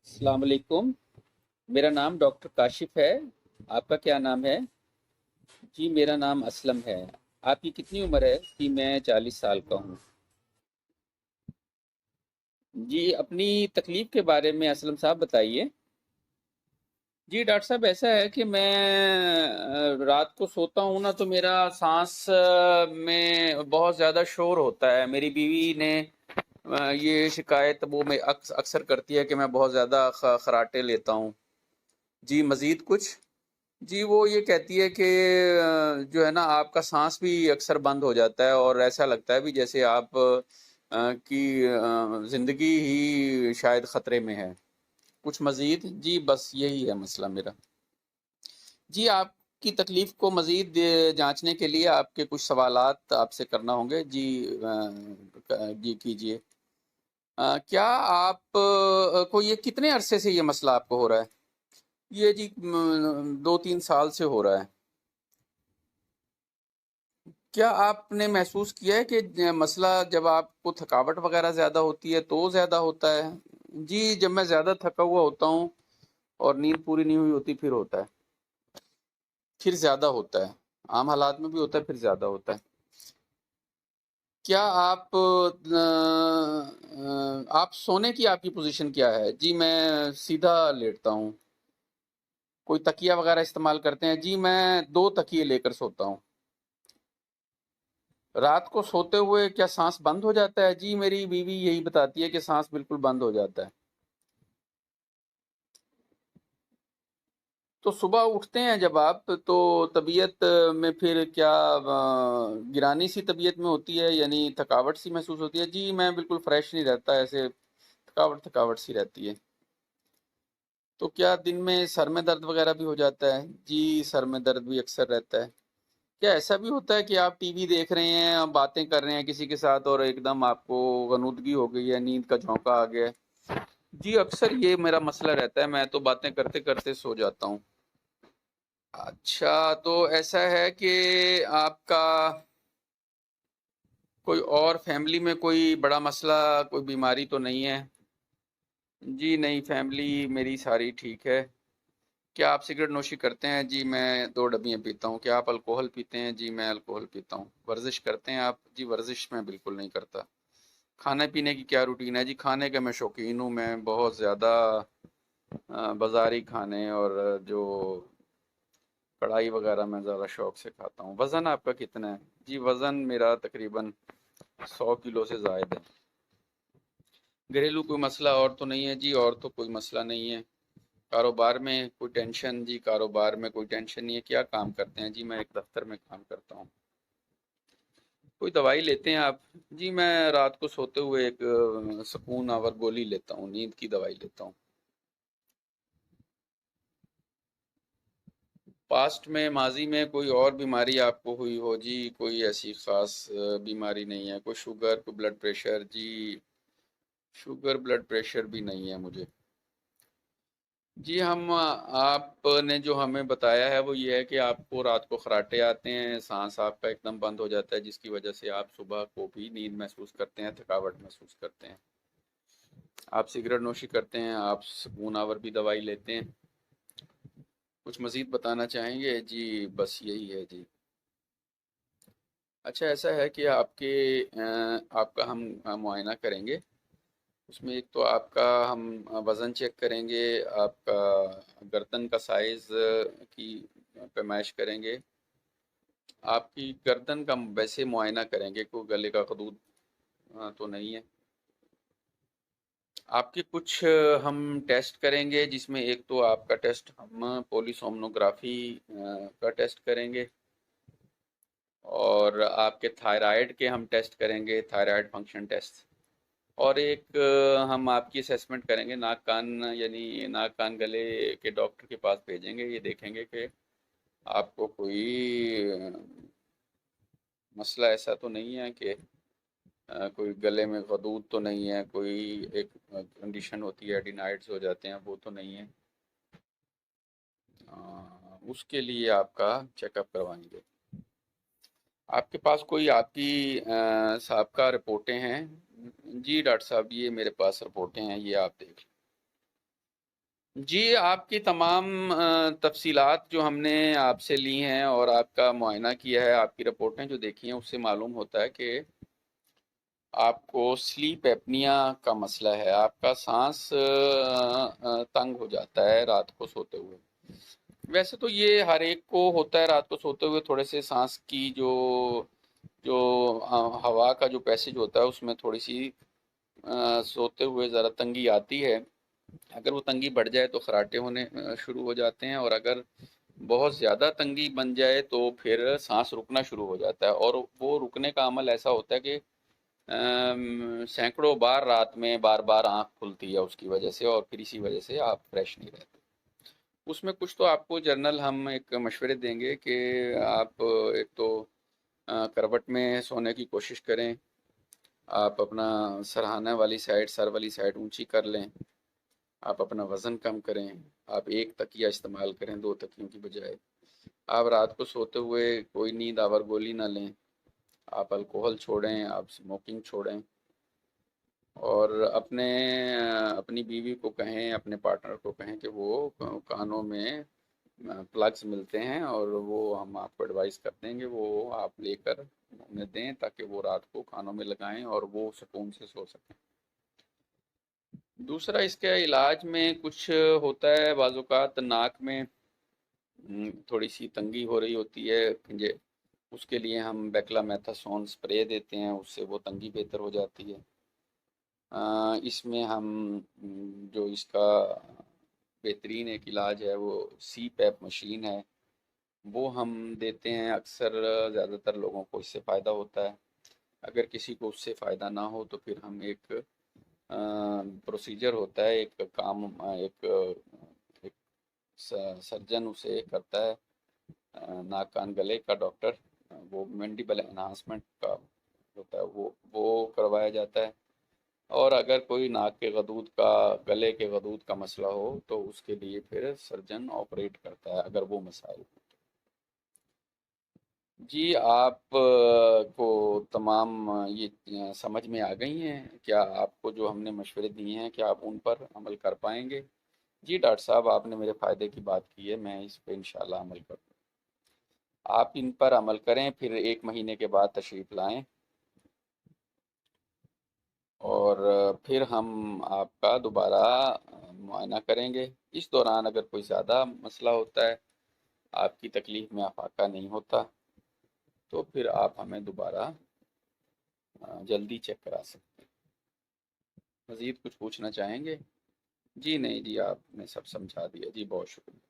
अस्सलाम वालेकुम। मेरा नाम डॉक्टर काशिफ है। आपका क्या नाम है? जी, मेरा नाम असलम है। आपकी कितनी उम्र है? कि मैं 40 साल का हूँ। जी, अपनी तकलीफ़ के बारे में असलम साहब बताइए। जी डॉक्टर साहब, ऐसा है कि मैं रात को सोता हूँ ना तो मेरा सांस में बहुत ज़्यादा शोर होता है। मेरी बीवी ने ये शिकायत वो मैं अक्सर करती है कि मैं बहुत ज़्यादा खराटे लेता हूँ। जी, मज़ीद कुछ? जी, वो ये कहती है कि जो है ना आपका सांस भी अक्सर बंद हो जाता है और ऐसा लगता है भी जैसे आप की ज़िंदगी ही शायद ख़तरे में है। कुछ मज़ीद? जी, बस यही है मसला मेरा। जी, आपकी तकलीफ़ को मज़ीद जांचने के लिए आपके कुछ सवालात आपसे करना होंगे। जी जी कीजिए। क्या आप को ये कितने अरसे से ये मसला आपको हो रहा है? ये जी 2-3 साल से हो रहा है। क्या आपने महसूस किया है कि मसला जब आपको थकावट वगैरह ज़्यादा होती है तो ज़्यादा होता है? जी, जब मैं ज़्यादा थका हुआ होता हूँ और नींद पूरी नहीं हुई होती फिर होता है, फिर ज़्यादा होता है। आम हालात में भी होता है फिर ज़्यादा होता है। क्या आप सोने की आपकी पोजीशन क्या है? जी, मैं सीधा लेटता हूँ। कोई तकिया वगैरह इस्तेमाल करते हैं? जी, मैं 2 तकिए लेकर सोता हूँ। रात को सोते हुए क्या सांस बंद हो जाता है? जी, मेरी बीवी यही बताती है कि सांस बिल्कुल बंद हो जाता है। तो सुबह उठते हैं जब आप तो तबीयत में फिर क्या गिरानी सी तबीयत में होती है, यानी थकावट सी महसूस होती है? जी, मैं बिल्कुल फ्रेश नहीं रहता, ऐसे थकावट थकावट सी रहती है। तो क्या दिन में सर में दर्द वगैरह भी हो जाता है? जी, सर में दर्द भी अक्सर रहता है। क्या ऐसा भी होता है कि आप टीवी देख रहे हैं, आप बातें कर रहे हैं किसी के साथ और एकदम आपको गनूदगी हो गई है, नींद का झोंका आ गया है? जी, अक्सर ये मेरा मसला रहता है, मैं तो बातें करते करते सो जाता हूँ। अच्छा, तो ऐसा है कि आपका कोई और फैमिली में कोई बड़ा मसला, कोई बीमारी तो नहीं है? जी नहीं, फैमिली मेरी सारी ठीक है। क्या आप सिगरेट नोशी करते हैं? जी, मैं 2 डब्बियाँ पीता हूँ। क्या आप अल्कोहल पीते हैं? जी, मैं अल्कोहल पीता हूँ। वर्जिश करते हैं आप? जी, वर्जिश मैं बिल्कुल नहीं करता। खाने पीने की क्या रूटीन है? जी, खाने का मैं शौकीन हूँ, मैं बहुत ज़्यादा बाज़ारी खाने और जो कढ़ाई वगैरह मैं ज़्यादा शौक से खाता हूँ। वज़न आपका कितना है? जी, वज़न मेरा तकरीबन 100 किलो से ज़ायद है। घरेलू कोई मसला और तो नहीं है? जी, और तो कोई मसला नहीं है। कारोबार में कोई टेंशन? जी, कारोबार में कोई टेंशन नहीं है। क्या काम करते हैं? जी, मैं एक दफ्तर में काम करता हूँ। कोई दवाई लेते हैं आप? जी, मैं रात को सोते हुए एक सुकून आवर गोली लेता हूँ, नींद की दवाई लेता हूँ। पास्ट में, माजी में कोई और बीमारी आपको हुई हो? जी, कोई ऐसी खास बीमारी नहीं है। कोई शुगर, कोई ब्लड प्रेशर? जी, शुगर ब्लड प्रेशर भी नहीं है मुझे। जी, हम आपने जो हमें बताया है वो ये है कि आपको रात को खराटे आते हैं, सांस आपका एकदम बंद हो जाता है जिसकी वजह से आप सुबह को भी नींद महसूस करते हैं, थकावट महसूस करते हैं। आप सिगरेट नोशी करते हैं, आप सुकून आवर भी दवाई लेते हैं। कुछ मज़ीद बताना चाहेंगे? जी, बस यही है जी। अच्छा, ऐसा है कि आपका हम मुआयना करेंगे। उसमें एक तो आपका हम वज़न चेक करेंगे, आपका गर्दन का साइज़ की पैमाइश करेंगे, आपकी गर्दन का वैसे मुआयना करेंगे, कोई गले का खदूद तो नहीं है। आपके कुछ हम टेस्ट करेंगे जिसमें एक तो आपका टेस्ट हम पोलीसोमनोग्राफी का टेस्ट करेंगे और आपके थायराइड के हम टेस्ट करेंगे, थायराइड फंक्शन टेस्ट। और एक हम आपकी असेसमेंट करेंगे, नाक कान यानी नाक कान गले के डॉक्टर के पास भेजेंगे। ये देखेंगे कि आपको कोई मसला ऐसा तो नहीं है कि कोई गले में गदूद तो नहीं है, कोई एक कंडीशन होती है एडिनाइड्स हो जाते हैं, वो तो नहीं है। उसके लिए आपका चेकअप करवाएंगे। आपके पास कोई आपकी साहब रिपोर्टें हैं? जी डॉक्टर साहब, ये मेरे पास रिपोर्टें हैं, ये आप देख लें। جی آپ کی تمام تفصیلات جو ہم نے آپ سے لی ہیں اور آپ کا معائنہ کیا ہے، آپ کی رپورٹیں جو دیکھی ہیں، اس سے معلوم ہوتا ہے کہ آپ کو سلیپ ایپنیا کا مسئلہ ہے۔ آپ کا سانس تنگ ہو جاتا ہے رات کو سوتے ہوئے۔ ویسے تو یہ ہر ایک کو ہوتا ہے، رات کو سوتے ہوئے تھوڑے سے سانس کی جو جو ہوا کا جو پیسج ہوتا ہے اس میں تھوڑی سی سوتے ہوئے ذرا تنگی آتی ہے۔ اگر وہ تنگی بڑھ جائے تو خراٹے ہونے شروع ہو جاتے ہیں، اور اگر بہت زیادہ تنگی بن جائے تو پھر سانس رکنا شروع ہو جاتا ہے، اور وہ رکنے کا عمل ایسا ہوتا ہے کہ سینکڑوں بار رات میں بار بار آنکھ کھلتی ہے اس کی وجہ سے، اور پھر اسی وجہ سے آپ فریش نہیں رہتے۔ اس میں کچھ تو آپ کو جرنل ہم ایک مشورے دیں گے کہ آپ ایک تو کروٹ میں سونے کی کوشش کریں، آپ اپنا سرہانہ والی سائڈ، سر والی سائڈ اونچی کر لیں، آپ اپنا وزن کم کریں، آپ ایک تکیہ استعمال کریں دو تکیوں کی بجائے، آپ رات کو سوتے ہوئے کوئی نیند آور گولی نہ لیں، آپ الکوہل چھوڑیں، آپ اسموکنگ چھوڑیں، اور اپنی بیوی کو کہیں، اپنے پارٹنر کو کہیں کہ وہ کانوں میں پلگز ملتے ہیں اور وہ ہم آپ کو ایڈوائز کر دیں گے، وہ آپ لے کر انہیں دیں تاکہ وہ رات کو کانوں میں لگائیں اور وہ سکون سے سو سکیں۔ دوسرا اس کے علاج میں کچھ ہوتا ہے، بعض اوقات ناک میں تھوڑی سی تنگی ہو رہی ہوتی ہے پنجے، اس کے لیے ہم بیکلا میتھاسون اسپرے دیتے ہیں، اس سے وہ تنگی بہتر ہو جاتی ہے۔ اس میں ہم جو اس کا بہترین ایک علاج ہے وہ سی پیپ مشین ہے، وہ ہم دیتے ہیں اکثر، زیادہ تر لوگوں کو اس سے فائدہ ہوتا ہے۔ اگر کسی کو اس سے فائدہ نہ ہو تو پھر ہم ایک پروسیجر ہوتا ہے، ایک سرجن اسے کرتا ہے، ناک کان گلے کا ڈاکٹر، وہ مینڈیبل انہانسمنٹ کا ہوتا ہے، وہ کروایا جاتا ہے۔ اور اگر کوئی ناک کے غدود کا، گلے کے غدود کا مسئلہ ہو تو اس کے لیے پھر سرجن آپریٹ کرتا ہے اگر وہ مسائل ہو۔ جی آپ کو تمام یہ سمجھ میں آ گئی ہیں؟ کیا آپ کو جو ہم نے مشورے دیے ہیں کیا آپ ان پر عمل کر پائیں گے؟ جی ڈاکٹر صاحب، آپ نے میرے فائدے کی بات کی ہے، میں اس پہ انشاءاللہ عمل کروں۔ آپ ان پر عمل کریں، پھر 1 مہینے کے بعد تشریف لائیں، اور پھر ہم آپ کا دوبارہ معائنہ کریں گے۔ اس دوران اگر کوئی زیادہ مسئلہ ہوتا ہے، آپ کی تکلیف میں افاقہ نہیں ہوتا، تو پھر آپ ہمیں دوبارہ جلدی چیک کرا سکتے ہیں۔ مزید کچھ پوچھنا چاہیں گے؟ جی نہیں جی، آپ نے سب سمجھا دیا جی، بہت شکریہ۔